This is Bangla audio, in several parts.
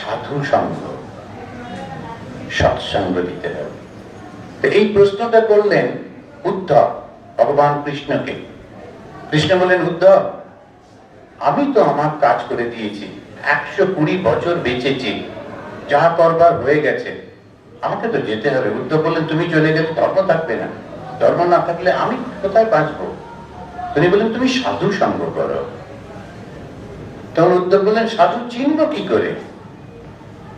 সাধু সঙ্গ, সৎসঙ্গ দিতে হবে। এই প্রশ্নটা করলেন উদ্ধব ভগবান কৃষ্ণকে। কৃষ্ণ বলেন, উদ্ধব, আমি তো আমার কাজ করে দিয়েছি, 120 বছর বেঁচেছি, যা করবার হয়ে গেছে, আমাকে তো যেতে হবে। উদ্ধব বললেন, তুমি চলে গেলে ধর্ম থাকবে না, ধর্ম না থাকলে আমি কোথায় বাঁচবো? তিনি বললেন, তুমি সাধু সঙ্গ করো। তখন উদ্ধব বললেন, সাধু চিনব কি করে?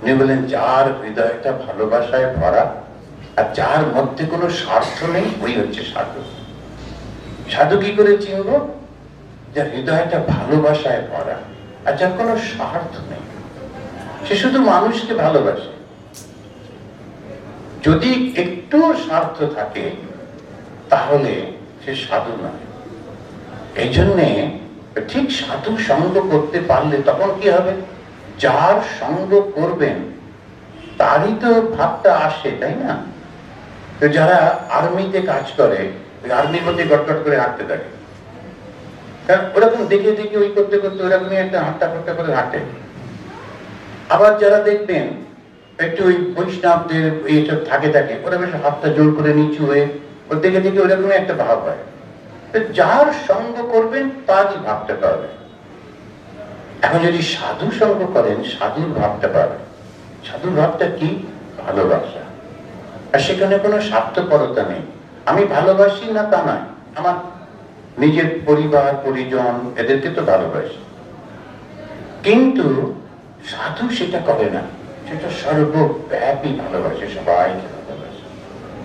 উনি বললেন, যার হৃদয়টা ভালোবাসায় ভরা আর যার মধ্যে কোনো স্বার্থ নেই, ওই হচ্ছে সাধু। সাধু কি করে চিনব? যার হৃদয়টা ভালোবাসায় ভরা আর যার কোনো স্বার্থ নেই, সে শুধু মানুষকে ভালোবাসে। যদি একটু স্বার্থ থাকে তাহলে সে সাধু নয়। এই জন্যে ঠিক সাধু সঙ্গ করতে পারলে তখন কি হবে? যার সঙ্গ করবেন তারই তো ভাবটা আসে, তাই না? তো যারা আর্মিতে কাজ করে, আর্মির মধ্যে গটগট করে হাঁটতে থাকে, কারণ ওরকম দেখে দেখে ওই করতে করতে ওরকমই একটা হাঁটটা ফাট্টা করে হাঁটে। আবার যারা দেখবেন একটু ওই বৈষ্ণবদের এইসব থাকে থাকে, ওরা বেশ হাতটা জোর করে নিচু হয়ে ওর দেখে দেখে ওরকমই একটা ভাব হয়। যার সঙ্গ করবেন তারই ভাবটা পাবেন। এখন যদি সাধু সঙ্গ করেন, সাধুর ভাবটা পাবেন। সাধুর ভাবটা কি? ভালোবাসা। আর সেখানে কোনো স্বার্থপরতা নেই। আমি ভালোবাসি না তা নয়, আমার নিজের পরিবার পরিজন এদেরকে তো ভালোবাসি, কিন্তু সাধু সেটা করে না, সেটা সর্বব্যাপী ভালোবাসে সবাইকে।